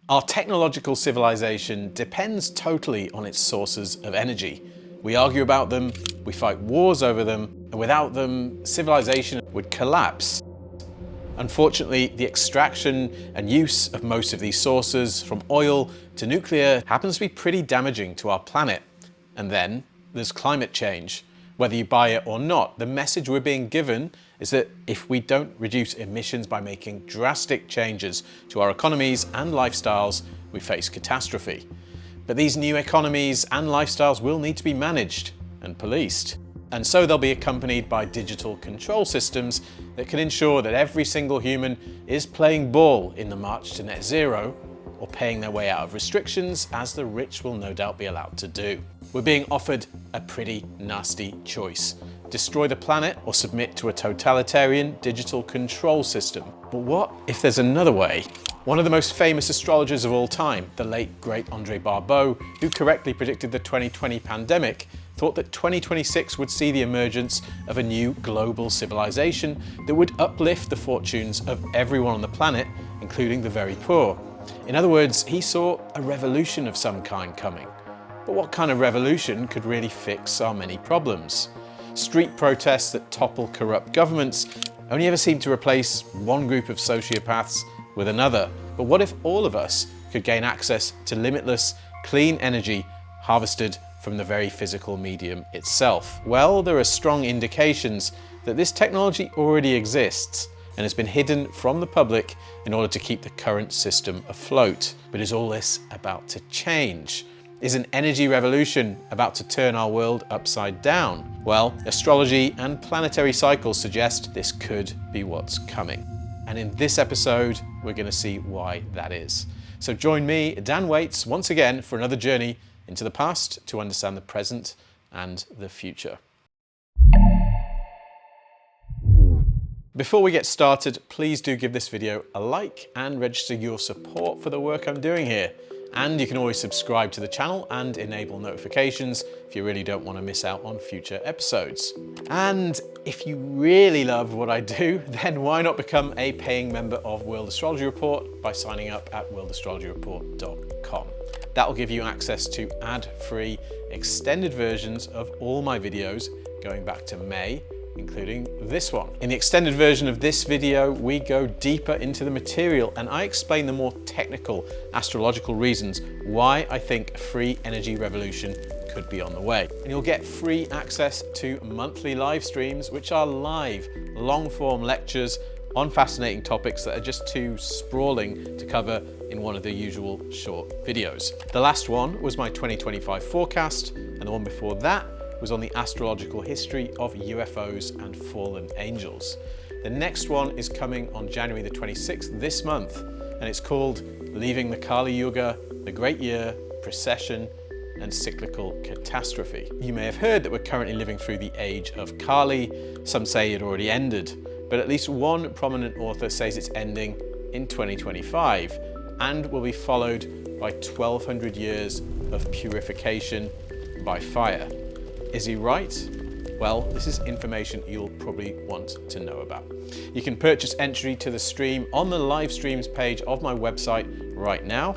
Our technological civilization depends totally on its sources of energy. We argue about them, we fight wars over them, and without them, civilization would collapse. Unfortunately, the extraction and use of most of these sources, from oil to nuclear, happens to be pretty damaging to our planet. And then there's climate change. Whether you buy it or not, the message we're being given is that if we don't reduce emissions by making drastic changes to our economies and lifestyles, we face catastrophe. But these new economies and lifestyles will need to be managed and policed. And so they'll be accompanied by digital control systems that can ensure that every single human is playing ball in the march to net zero, or paying their way out of restrictions, as the rich will no doubt be allowed to do. We're being offered a pretty nasty choice: destroy the planet or submit to a totalitarian digital control system. But what if there's another way? One of the most famous astrologers of all time, the late great Barau, who correctly predicted the 2020 pandemic, thought that 2026 would see the emergence of a new global civilization that would uplift the fortunes of everyone on the planet, including the very poor. In other words, he saw a revolution of some kind coming. But what kind of revolution could really fix our many problems? Street protests that topple corrupt governments only ever seem to replace one group of sociopaths with another. But what if all of us could gain access to limitless, clean energy harvested from the very physical medium itself? Well, there are strong indications that this technology already exists and has been hidden from the public in order to keep the current system afloat. But is all this about to change? Is an energy revolution about to turn our world upside down? Well, astrology and planetary cycles suggest this could be what's coming. And in this episode, we're going to see why that is. So join me, Dan Waits, once again for another journey into the past to understand the present and the future. Before we get started, please do give this video a like and register your support for the work I'm doing here. And you can always subscribe to the channel and enable notifications if you really don't want to miss out on future episodes. And if you really love what I do, then why not become a paying member of World Astrology Report by signing up at worldastrologyreport.com. That will give you access to ad-free extended versions of all my videos going back to May, including this one. In the extended version of this video, we go deeper into the material and I explain the more technical astrological reasons why I think a free energy revolution could be on the way. And you'll get free access to monthly live streams, which are live, long-form lectures on fascinating topics that are just too sprawling to cover in one of the usual short videos. The last one was my 2025 forecast, and the one before that was on the astrological history of UFOs and fallen angels. The next one is coming on January the 26th this month, and it's called Leaving the Kali Yuga, the Great Year, Precession, and Cyclical Catastrophe. You may have heard that we're currently living through the age of Kali. Some say it already ended, but at least one prominent author says it's ending in 2025 and will be followed by 1200 years of purification by fire. Is he right? Well, this is information you'll probably want to know about. You can purchase entry to the stream on the live streams page of my website right now,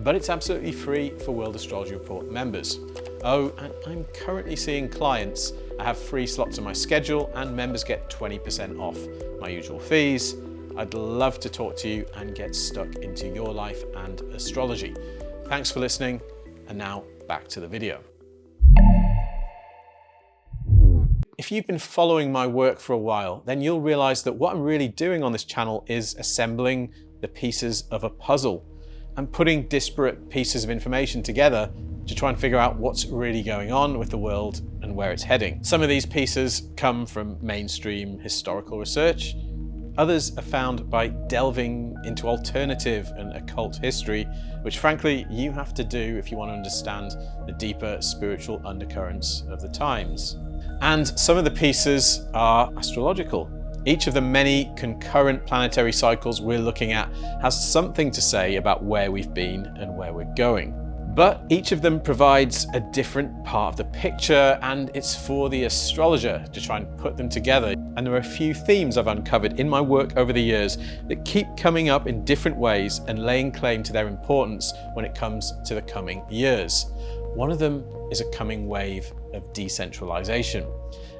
but it's absolutely free for World Astrology Report members. Oh, and I'm currently seeing clients. I have free slots on my schedule and members get 20% off my usual fees. I'd love to talk to you and get stuck into your life and astrology. Thanks for listening, and now back to the video. If you've been following my work for a while, then you'll realize that what I'm really doing on this channel is assembling the pieces of a puzzle. I'm putting disparate pieces of information together to try and figure out what's really going on with the world and where it's heading. Some of these pieces come from mainstream historical research. Others are found by delving into alternative and occult history, which frankly you have to do if you want to understand the deeper spiritual undercurrents of the times. And some of the pieces are astrological. Each of the many concurrent planetary cycles we're looking at has something to say about where we've been and where we're going. But each of them provides a different part of the picture, and it's for the astrologer to try and put them together. And there are a few themes I've uncovered in my work over the years that keep coming up in different ways and laying claim to their importance when it comes to the coming years. One of them is a coming wave of decentralization.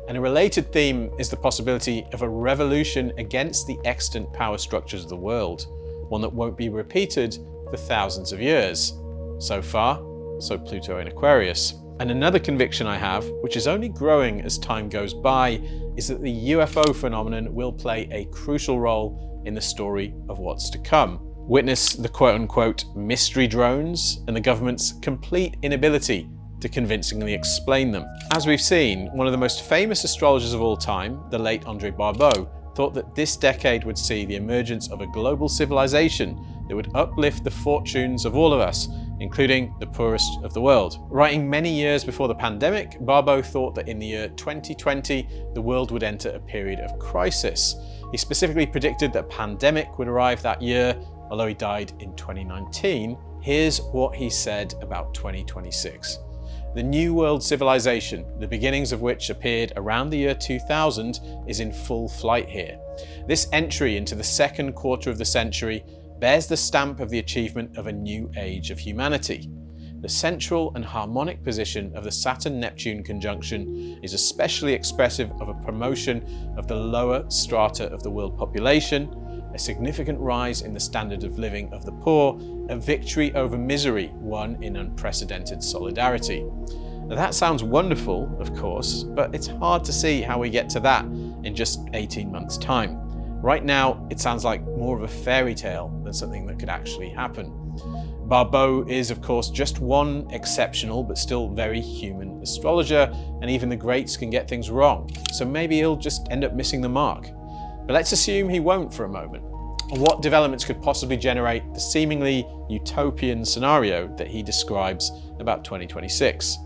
And a related theme is the possibility of a revolution against the extant power structures of the world, one that won't be repeated for thousands of years. So far, so Pluto in Aquarius. And another conviction I have, which is only growing as time goes by, is that the UFO phenomenon will play a crucial role in the story of what's to come. Witness the quote-unquote mystery drones and the government's complete inability to convincingly explain them. As we've seen, one of the most famous astrologers of all time, the late Barau, thought that this decade would see the emergence of a global civilization that would uplift the fortunes of all of us, including the poorest of the world. Writing many years before the pandemic, Barau thought that in the year 2020, the world would enter a period of crisis. He specifically predicted that a pandemic would arrive that year, although he died in 2019. Here's what he said about 2026. The New World Civilization, the beginnings of which appeared around the year 2000, is in full flight here. This entry into the second quarter of the century bears the stamp of the achievement of a new age of humanity. The central and harmonic position of the Saturn-Neptune conjunction is especially expressive of a promotion of the lower strata of the world population, a significant rise in the standard of living of the poor, a victory over misery won in unprecedented solidarity. Now that sounds wonderful, of course, but it's hard to see how we get to that in just 18 months' time. Right now, it sounds like more of a fairy tale than something that could actually happen. Barau is, of course, just one exceptional but still very human astrologer, and even the greats can get things wrong, so maybe he'll just end up missing the mark. But let's assume he won't for a moment. What developments could possibly generate the seemingly utopian scenario that he describes about 2026?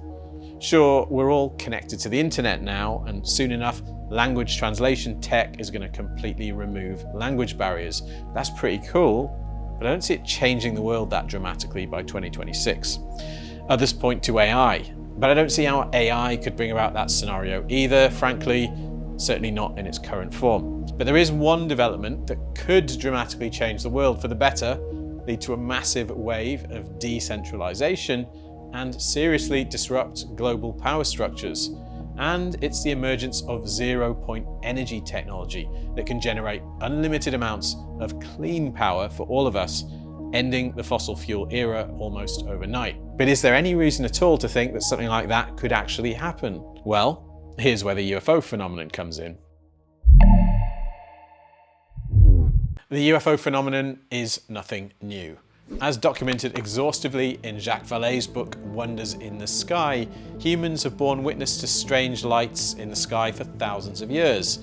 Sure, we're all connected to the internet now, and soon enough, language translation tech is going to completely remove language barriers. That's pretty cool, but I don't see it changing the world that dramatically by 2026. Others point to AI, but I don't see how AI could bring about that scenario either, frankly, certainly not in its current form. But there is one development that could dramatically change the world for the better, lead to a massive wave of decentralization, and seriously disrupt global power structures. And it's the emergence of zero-point energy technology that can generate unlimited amounts of clean power for all of us, ending the fossil fuel era almost overnight. But is there any reason at all to think that something like that could actually happen? Well, here's where the UFO phenomenon comes in. The UFO phenomenon is nothing new. As documented exhaustively in Jacques Vallée's book Wonders in the Sky, humans have borne witness to strange lights in the sky for thousands of years.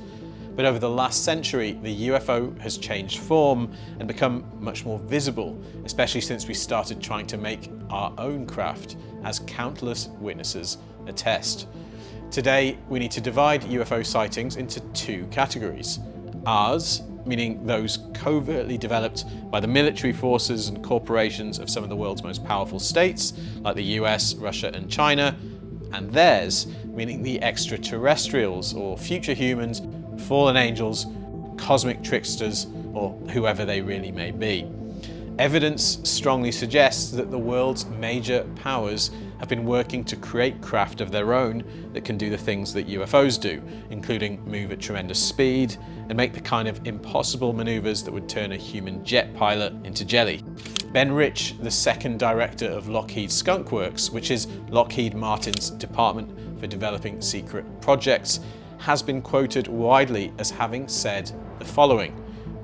But over the last century, the UFO has changed form and become much more visible, especially since we started trying to make our own craft, as countless witnesses attest. Today, we need to divide UFO sightings into two categories. Ours, meaning those covertly developed by the military forces and corporations of some of the world's most powerful states, like the US, Russia, and China, and theirs, meaning the extraterrestrials or future humans, fallen angels, cosmic tricksters, or whoever they really may be. Evidence strongly suggests that the world's major powers have been working to create craft of their own that can do the things that UFOs do, including move at tremendous speed and make the kind of impossible maneuvers that would turn a human jet pilot into jelly. Ben Rich, the second director of Lockheed Skunk Works, which is Lockheed Martin's department for developing secret projects, has been quoted widely as having said the following,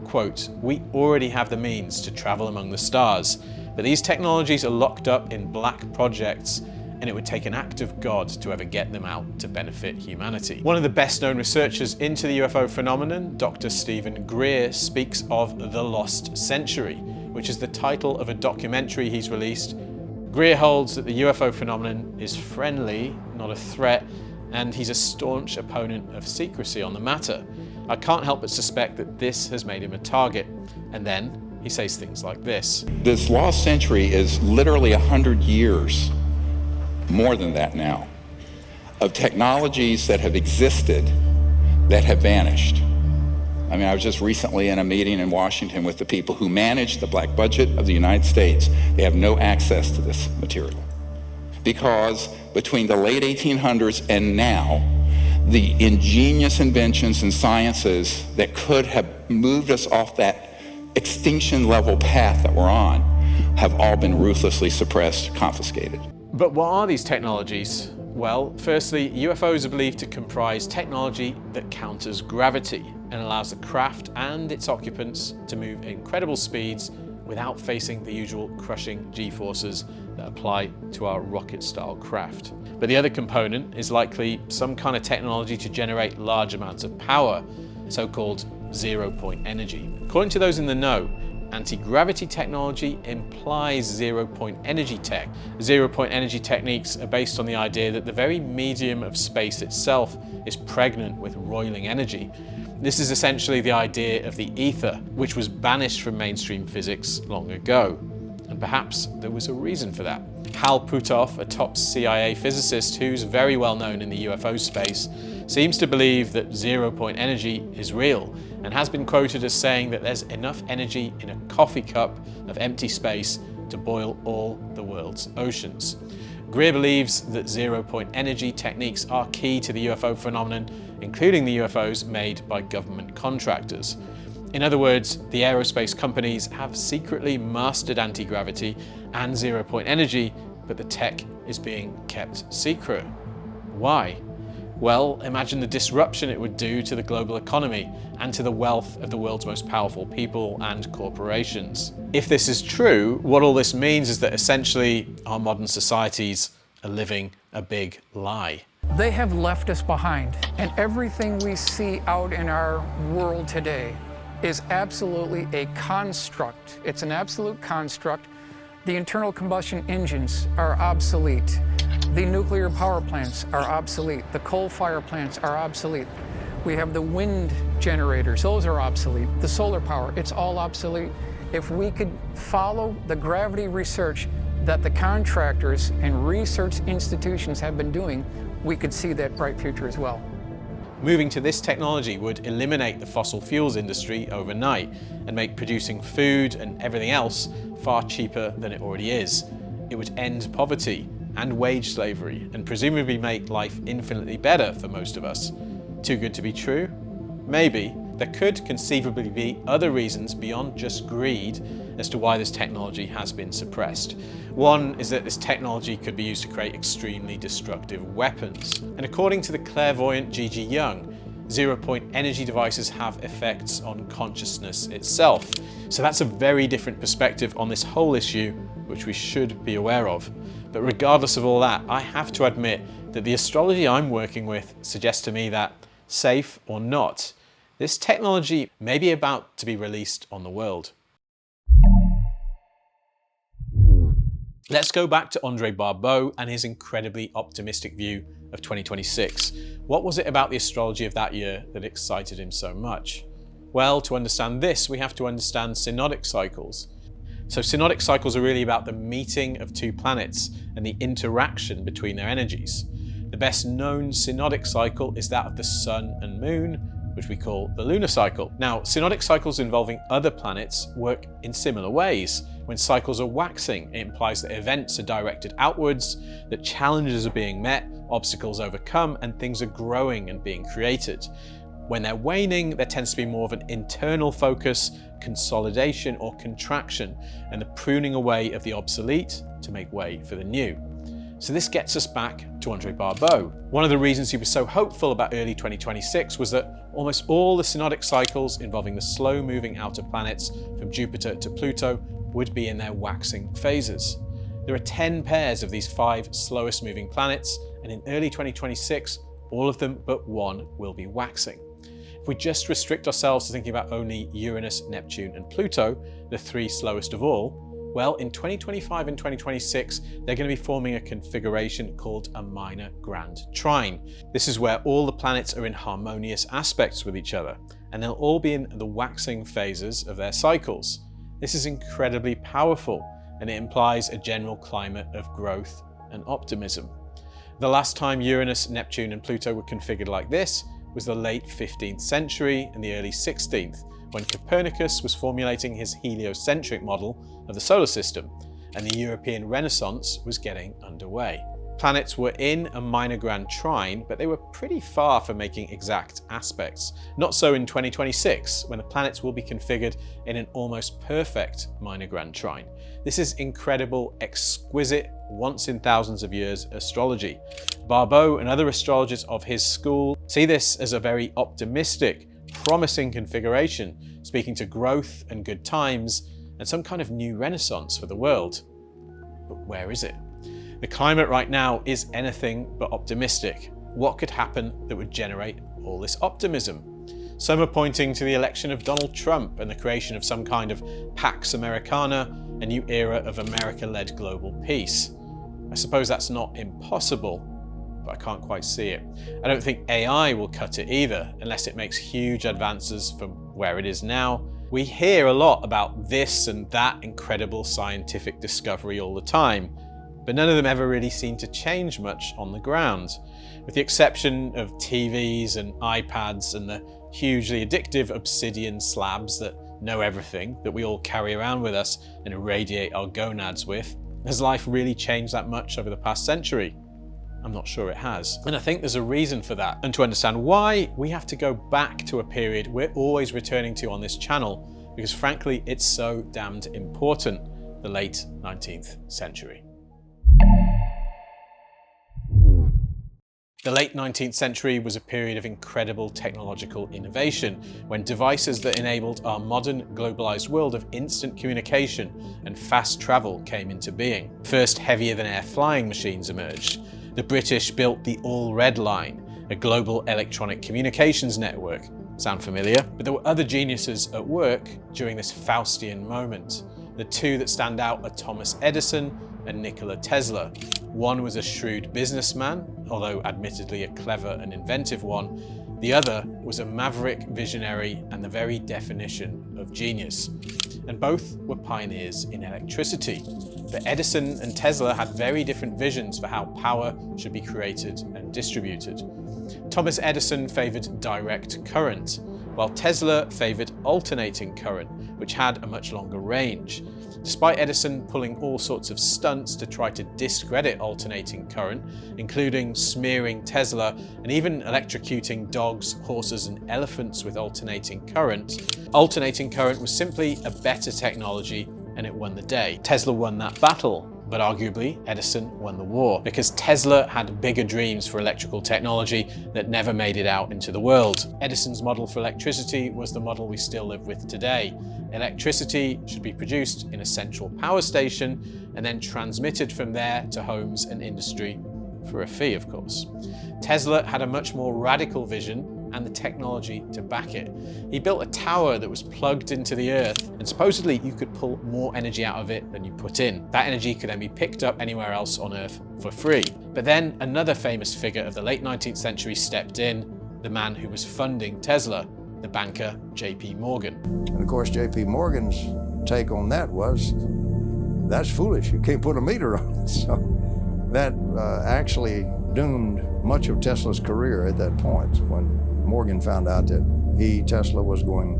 quote, "We already have the means to travel among the stars, but these technologies are locked up in black projects, and it would take an act of God to ever get them out to benefit humanity." One of the best known researchers into the UFO phenomenon, Dr. Stephen Greer, speaks of The Lost Century, which is the title of a documentary he's released. Greer holds that the UFO phenomenon is friendly, not a threat, and he's a staunch opponent of secrecy on the matter. I can't help but suspect that this has made him a target. And then, he says things like this. This lost century is literally 100 years, more than that now, of technologies that have existed that have vanished. I mean, I was just recently in a meeting in Washington with the people who manage the black budget of the United States. They have no access to this material because between the late 1800s and now, the ingenious inventions and sciences that could have moved us off that extinction level path that we're on have all been ruthlessly suppressed, confiscated. But what are these technologies? Well, firstly, UFOs are believed to comprise technology that counters gravity and allows the craft and its occupants to move at incredible speeds without facing the usual crushing G-forces that apply to our rocket-style craft. But the other component is likely some kind of technology to generate large amounts of power, so-called zero-point energy. According to those in the know, anti-gravity technology implies zero-point energy tech. Zero-point energy techniques are based on the idea that the very medium of space itself is pregnant with roiling energy. This is essentially the idea of the ether, which was banished from mainstream physics long ago. And perhaps there was a reason for that. Hal Puthoff, a top CIA physicist who's very well known in the UFO space, seems to believe that zero-point energy is real and has been quoted as saying that there's enough energy in a coffee cup of empty space to boil all the world's oceans. Greer believes that zero-point energy techniques are key to the UFO phenomenon, including the UFOs made by government contractors. In other words, the aerospace companies have secretly mastered anti-gravity and zero-point energy, but the tech is being kept secret. Why? Well, imagine the disruption it would do to the global economy and to the wealth of the world's most powerful people and corporations. If this is true, what all this means is that essentially our modern societies are living a big lie. They have left us behind, and everything we see out in our world today is absolutely a construct. It's an absolute construct. The internal combustion engines are obsolete. The nuclear power plants are obsolete. The coal-fired plants are obsolete. We have the wind generators, those are obsolete. The solar power, it's all obsolete. If we could follow the gravity research that the contractors and research institutions have been doing, we could see that bright future as well. Moving to this technology would eliminate the fossil fuels industry overnight and make producing food and everything else far cheaper than it already is. It would end poverty and wage slavery and presumably make life infinitely better for most of us. Too good to be true? Maybe. There could conceivably be other reasons beyond just greed as to why this technology has been suppressed. One is that this technology could be used to create extremely destructive weapons. And according to the clairvoyant Gigi Young, zero-point energy devices have effects on consciousness itself. So that's a very different perspective on this whole issue, which we should be aware of. But regardless of all that, I have to admit that the astrology I'm working with suggests to me that, safe or not, this technology may be about to be released on the world. Let's go back to Andre Barau and his incredibly optimistic view of 2026. What was it about the astrology of that year that excited him so much? Well, to understand this, we have to understand synodic cycles. So synodic cycles are really about the meeting of two planets and the interaction between their energies. The best known synodic cycle is that of the Sun and Moon, which we call the lunar cycle. Now, synodic cycles involving other planets work in similar ways. When cycles are waxing, it implies that events are directed outwards, that challenges are being met, obstacles overcome, and things are growing and being created. When they're waning, there tends to be more of an internal focus, consolidation or contraction, and the pruning away of the obsolete to make way for the new. So this gets us back to Andre Barau. One of the reasons he was so hopeful about early 2026 was that almost all the synodic cycles involving the slow-moving outer planets from Jupiter to Pluto would be in their waxing phases. There are 10 pairs of these 5 slowest moving planets, and in early 2026, all of them but one will be waxing. If we just restrict ourselves to thinking about only Uranus, Neptune, and Pluto, the 3 slowest of all, well, in 2025 and 2026, they're going to be forming a configuration called a minor grand trine. This is where all the planets are in harmonious aspects with each other, and they'll all be in the waxing phases of their cycles. This is incredibly powerful, and it implies a general climate of growth and optimism. The last time Uranus, Neptune and Pluto were configured like this was the late 15th century and the early 16th, when Copernicus was formulating his heliocentric model of the solar system, and the European Renaissance was getting underway. Planets were in a minor grand trine, but they were pretty far from making exact aspects. Not so in 2026, when the planets will be configured in an almost perfect minor grand trine. This is incredible, exquisite, once in thousands of years astrology. Barau and other astrologers of his school see this as a very optimistic, promising configuration, speaking to growth and good times and some kind of new renaissance for the world. But where is it? The climate right now is anything but optimistic. What could happen that would generate all this optimism? Some are pointing to the election of Donald Trump and the creation of some kind of Pax Americana, a new era of America-led global peace. I suppose that's not impossible, but I can't quite see it. I don't think AI will cut it either, unless it makes huge advances from where it is now. We hear a lot about this and that incredible scientific discovery all the time, but none of them ever really seem to change much on the ground. With the exception of TVs and iPads and the hugely addictive obsidian slabs that know everything, that we all carry around with us and irradiate our gonads with, has life really changed that much over the past century? I'm not sure it has. And I think there's a reason for that. And to understand why, we have to go back to a period we're always returning to on this channel, because frankly, it's so damned important, the late 19th century. The late 19th century was a period of incredible technological innovation, when devices that enabled our modern globalized world of instant communication and fast travel came into being. First heavier-than-air flying machines emerged. The British built the All Red Line, a global electronic communications network. Sound familiar? But there were other geniuses at work during this Faustian moment. The two that stand out are Thomas Edison and Nikola Tesla. One was a shrewd businessman, although admittedly a clever and inventive one. The other was a maverick visionary and the very definition of genius. And both were pioneers in electricity. But Edison and Tesla had very different visions for how power should be created and distributed. Thomas Edison favored direct current, while Tesla favored alternating current, which had a much longer range. Despite Edison pulling all sorts of stunts to try to discredit alternating current, including smearing Tesla and even electrocuting dogs, horses and elephants with alternating current was simply a better technology and it won the day. Tesla won that battle, but arguably Edison won the war, because Tesla had bigger dreams for electrical technology that never made it out into the world. Edison's model for electricity was the model we still live with today. Electricity should be produced in a central power station and then transmitted from there to homes and industry for a fee, of course. Tesla had a much more radical vision and the technology to back it. He built a tower that was plugged into the earth, and supposedly you could pull more energy out of it than you put in. That energy could then be picked up anywhere else on earth for free. But then another famous figure of the late 19th century stepped in, the man who was funding Tesla, the banker J.P. Morgan. And of course, J.P. Morgan's take on that was, that's foolish, you can't put a meter on it. So that actually doomed much of Tesla's career at that point, when Morgan found out that Tesla was going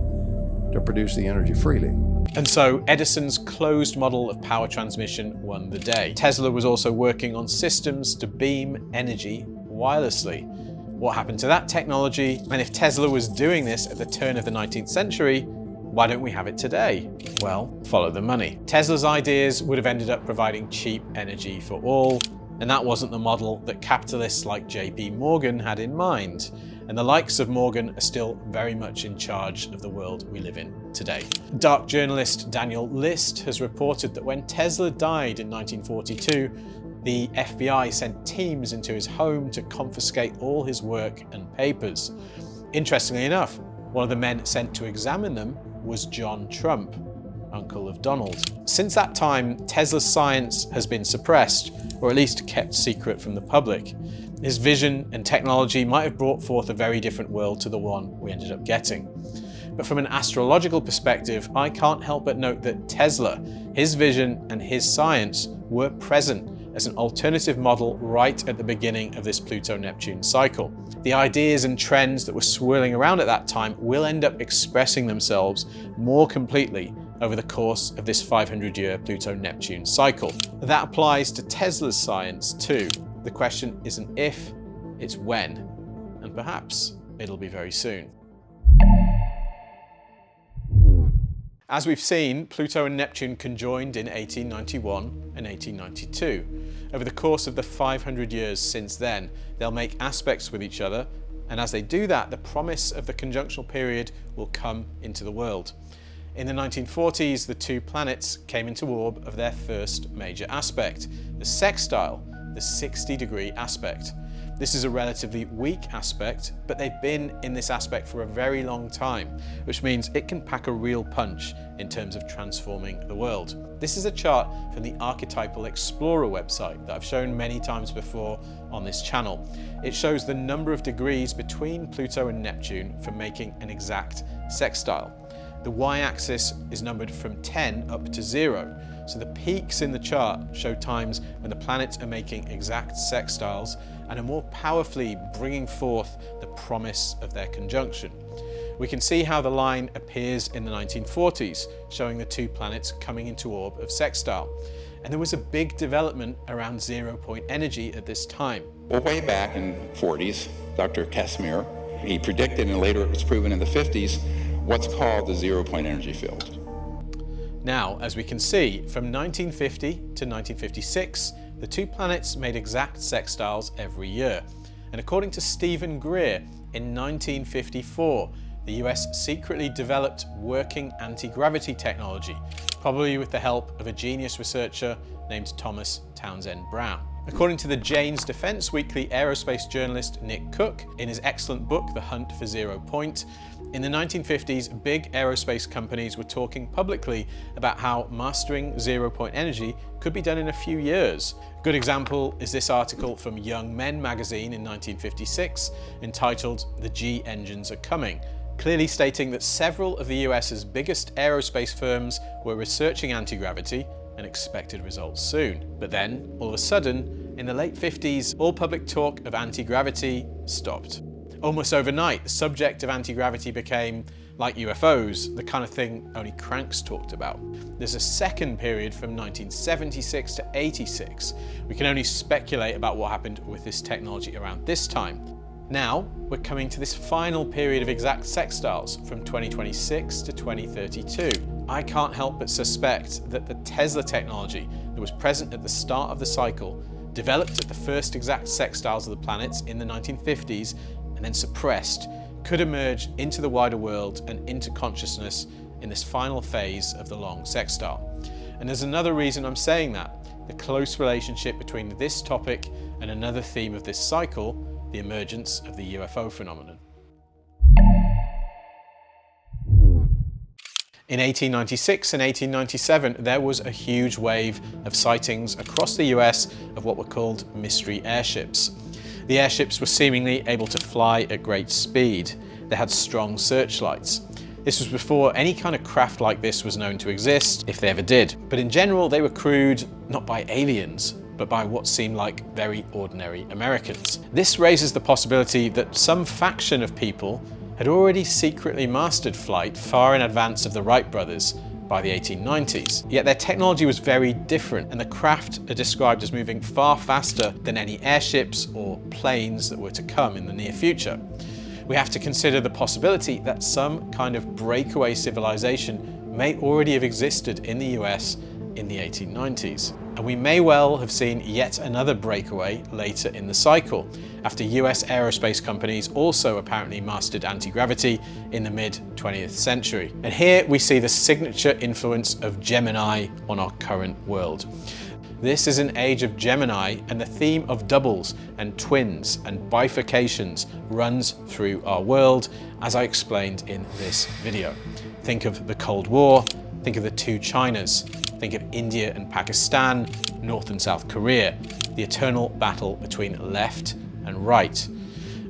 to produce the energy freely. And so Edison's closed model of power transmission won the day. Tesla was also working on systems to beam energy wirelessly. What happened to that technology? And if Tesla was doing this at the turn of the 19th century, why don't we have it today? Well, follow the money. Tesla's ideas would have ended up providing cheap energy for all, and that wasn't the model that capitalists like J.P. Morgan had in mind. And the likes of Morgan are still very much in charge of the world we live in today. Dark journalist Daniel List has reported that when Tesla died in 1942, the FBI sent teams into his home to confiscate all his work and papers. Interestingly enough, one of the men sent to examine them was John Trump, uncle of Donald. Since that time, Tesla's science has been suppressed, or at least kept secret from the public. His vision and technology might have brought forth a very different world to the one we ended up getting. But from an astrological perspective, I can't help but note that Tesla, his vision and his science were present as an alternative model right at the beginning of this Pluto-Neptune cycle. The ideas and trends that were swirling around at that time will end up expressing themselves more completely over the course of this 500-year Pluto-Neptune cycle. That applies to Tesla's science too. The question isn't if, it's when, and perhaps it'll be very soon. As we've seen, Pluto and Neptune conjoined in 1891 and 1892. Over the course of the 500 years since then, they'll make aspects with each other, and as they do that, the promise of the conjunctional period will come into the world. In the 1940s, the two planets came into orb of their first major aspect, the sextile, the 60-degree aspect. This is a relatively weak aspect, but they've been in this aspect for a very long time, which means it can pack a real punch in terms of transforming the world. This is a chart from the Archetypal Explorer website that I've shown many times before on this channel. It shows the number of degrees between Pluto and Neptune for making an exact sextile. The y-axis is numbered from 10 up to 0. So the peaks in the chart show times when the planets are making exact sextiles and are more powerfully bringing forth the promise of their conjunction. We can see how the line appears in the 1940s, showing the two planets coming into orb of sextile. And there was a big development around 0-point energy at this time. Well, way back in the 40s, Dr. Casimir, he predicted, and later it was proven in the 50s, what's called the 0-point energy field. Now, as we can see, from 1950 to 1956, the two planets made exact sextiles every year. And according to Stephen Greer, in 1954, the US secretly developed working anti-gravity technology, probably with the help of a genius researcher named Thomas Townsend Brown. According to the Jane's Defense Weekly aerospace journalist Nick Cook, in his excellent book, The Hunt for 0 Point, in the 1950s, big aerospace companies were talking publicly about how mastering 0-point energy could be done in a few years. A good example is this article from Young Men magazine in 1956, entitled "The G Engines Are Coming," clearly stating that several of the US's biggest aerospace firms were researching anti-gravity and expected results soon. But then, all of a sudden, in the late 50s, all public talk of anti-gravity stopped. Almost overnight, the subject of anti-gravity became, like UFOs, the kind of thing only cranks talked about. There's a second period from 1976 to 86. We can only speculate about what happened with this technology around this time. Now, we're coming to this final period of exact sextiles from 2026 to 2032. I can't help but suspect that the Tesla technology that was present at the start of the cycle, developed at the first exact sextiles of the planets in the 1950s, and then suppressed, could emerge into the wider world and into consciousness in this final phase of the long sextile. And there's another reason I'm saying that: the close relationship between this topic and another theme of this cycle, the emergence of the UFO phenomenon. In 1896 and 1897, there was a huge wave of sightings across the US of what were called mystery airships. The airships were seemingly able to fly at great speed. They had strong searchlights. This was before any kind of craft like this was known to exist, if they ever did. But in general, they were crewed not by aliens, but by what seemed like very ordinary Americans. This raises the possibility that some faction of people had already secretly mastered flight far in advance of the Wright brothers by the 1890s. Yet their technology was very different, and the craft are described as moving far faster than any airships or planes that were to come in the near future. We have to consider the possibility that some kind of breakaway civilization may already have existed in the US in the 1890s. And we may well have seen yet another breakaway later in the cycle, after US aerospace companies also apparently mastered anti-gravity in the mid-20th century. And here we see the signature influence of Gemini on our current world. This is an age of Gemini, and the theme of doubles and twins and bifurcations runs through our world, as I explained in this video. Think of the Cold War, think of the two Chinas, think of India and Pakistan, North and South Korea, the eternal battle between left and right.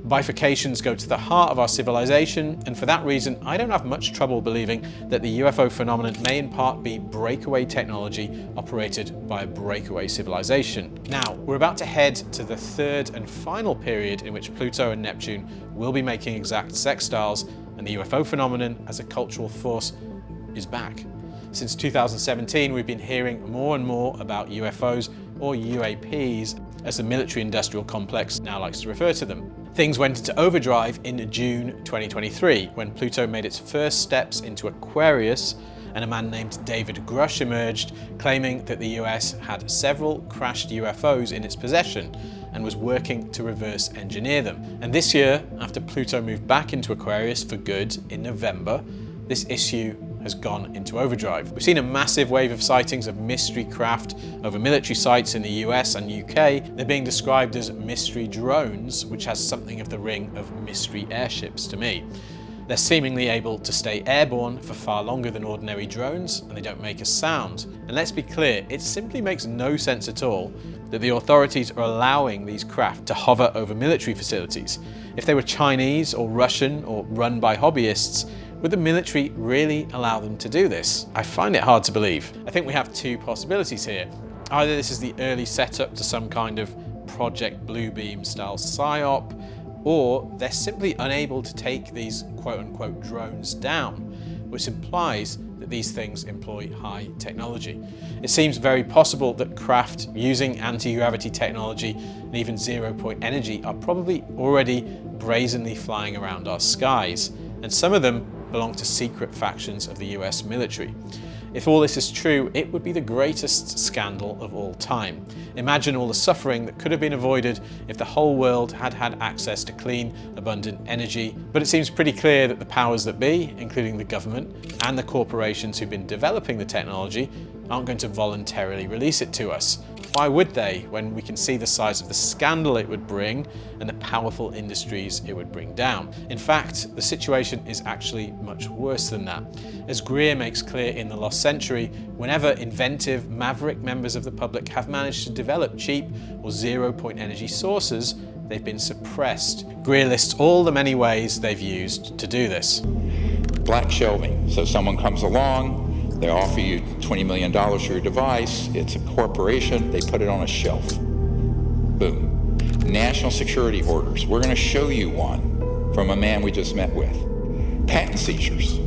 Bifurcations go to the heart of our civilization, and for that reason, I don't have much trouble believing that the UFO phenomenon may in part be breakaway technology operated by a breakaway civilization. Now, we're about to head to the third and final period in which Pluto and Neptune will be making exact sextiles, and the UFO phenomenon as a cultural force is back. Since 2017, we've been hearing more and more about UFOs, or UAPs, as the military-industrial complex now likes to refer to them. Things went into overdrive in June 2023, when Pluto made its first steps into Aquarius, and a man named David Grush emerged, claiming that the US had several crashed UFOs in its possession and was working to reverse engineer them. And this year, after Pluto moved back into Aquarius for good in November, this issue has gone into overdrive. We've seen a massive wave of sightings of mystery craft over military sites in the US and UK. They're being described as mystery drones, which has something of the ring of mystery airships to me. They're seemingly able to stay airborne for far longer than ordinary drones, and they don't make a sound. And let's be clear, it simply makes no sense at all that the authorities are allowing these craft to hover over military facilities. If they were Chinese or Russian or run by hobbyists, would the military really allow them to do this? I find it hard to believe. I think we have two possibilities here. Either this is the early setup to some kind of Project Bluebeam style PSYOP, or they're simply unable to take these quote-unquote drones down, which implies that these things employ high technology. It seems very possible that craft using anti-gravity technology and even zero-point energy are probably already brazenly flying around our skies, and some of them belong to secret factions of the US military. If all this is true, it would be the greatest scandal of all time. Imagine all the suffering that could have been avoided if the whole world had had access to clean, abundant energy. But it seems pretty clear that the powers that be, including the government and the corporations who've been developing the technology, aren't going to voluntarily release it to us. Why would they, when we can see the size of the scandal it would bring and the powerful industries it would bring down? In fact, the situation is actually much worse than that. As Greer makes clear in The Lost Century, whenever inventive, maverick members of the public have managed to develop cheap or zero-point energy sources, they've been suppressed. Greer lists all the many ways they've used to do this. Black shelving. So someone comes along, they offer you $20 million for your device. It's a corporation. They put it on a shelf. Boom. National security orders. We're going to show you one from a man we just met with. Patent seizures.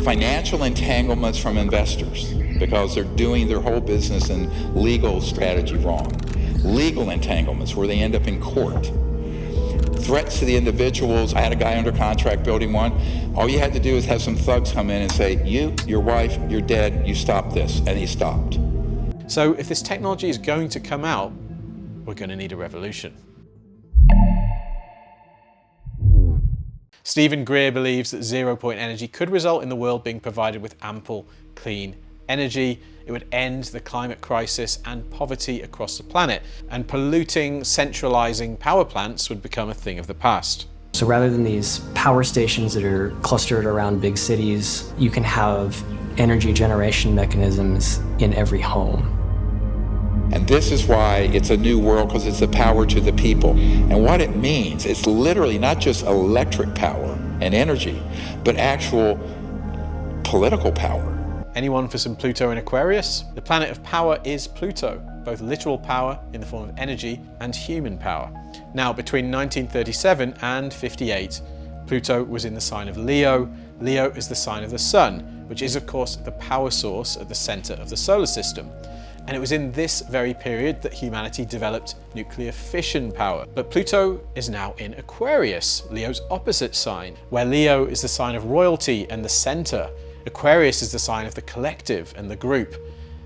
Financial entanglements from investors because they're doing their whole business and legal strategy wrong. Legal entanglements where they end up in court. Threats to the individuals. I had a guy under contract building one. All you had to do is have some thugs come in and say, you, your wife, you're dead, you stop this. And he stopped. So if this technology is going to come out, we're going to need a revolution. Stephen Greer believes that zero-point energy could result in the world being provided with ample, clean energy. It would end the climate crisis and poverty across the planet, and polluting, centralizing power plants would become a thing of the past. So rather than these power stations that are clustered around big cities, you can have energy generation mechanisms in every home. And this is why it's a new world, because it's the power to the people. And what it means, it's literally not just electric power and energy, but actual political power. Anyone for some Pluto in Aquarius? The planet of power is Pluto, both literal power in the form of energy and human power. Now, between 1937 and 58, Pluto was in the sign of Leo. Leo is the sign of the sun, which is of course the power source at the center of the solar system. And it was in this very period that humanity developed nuclear fission power. But Pluto is now in Aquarius, Leo's opposite sign, where Leo is the sign of royalty and the center. Aquarius is the sign of the collective and the group.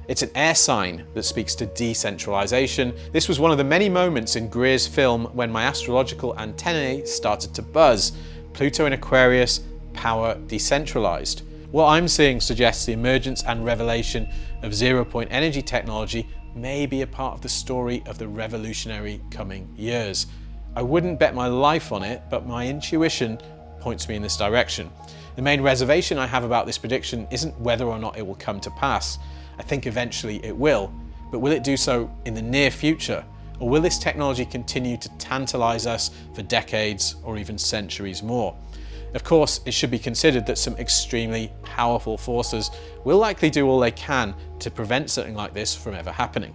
It's an air sign that speaks to decentralization. This was one of the many moments in Greer's film when my astrological antennae started to buzz. Pluto in Aquarius, power decentralized. What I'm seeing suggests the emergence and revelation of zero-point energy technology may be a part of the story of the revolutionary coming years. I wouldn't bet my life on it, but my intuition points me in this direction. The main reservation I have about this prediction isn't whether or not it will come to pass. I think eventually it will, but will it do so in the near future, Or will this technology continue to tantalize us for decades or even centuries more? Of course, it should be considered that some extremely powerful forces will likely do all they can to prevent something like this from ever happening.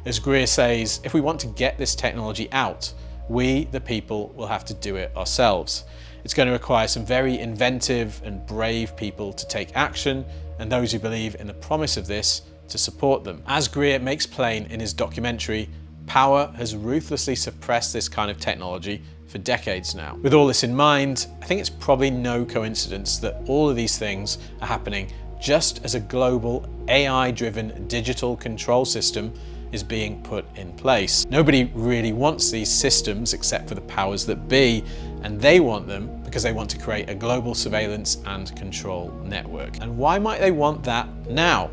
As Greer says, if we want to get this technology out, we, the people, will have to do it ourselves. It's going to require some very inventive and brave people to take action, and those who believe in the promise of this to support them. As Greer makes plain in his documentary, power has ruthlessly suppressed this kind of technology for decades now. With all this in mind, I think it's probably no coincidence that all of these things are happening just as a global AI-driven digital control system is being put in place. Nobody really wants these systems except for the powers that be, and they want them because they want to create a global surveillance and control network. And why might they want that now?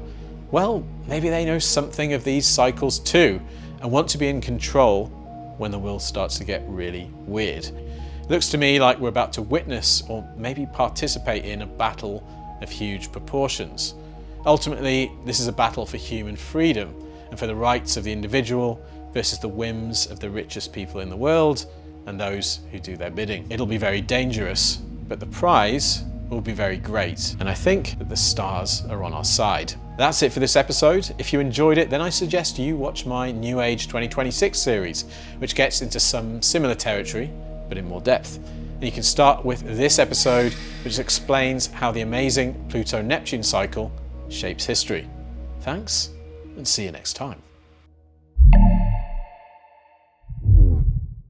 Well, maybe they know something of these cycles too, and want to be in control when the world starts to get really weird. It looks to me like we're about to witness or maybe participate in a battle of huge proportions. Ultimately, this is a battle for human freedom and for the rights of the individual versus the whims of the richest people in the world and those who do their bidding. It'll be very dangerous, but the prize will be very great, and I think that the stars are on our side. That's it for this episode. If you enjoyed it, then I suggest you watch my New Age 2026 series, which gets into some similar territory, but in more depth. And you can start with this episode, which explains how the amazing Pluto-Neptune cycle shapes history. Thanks, and see you next time.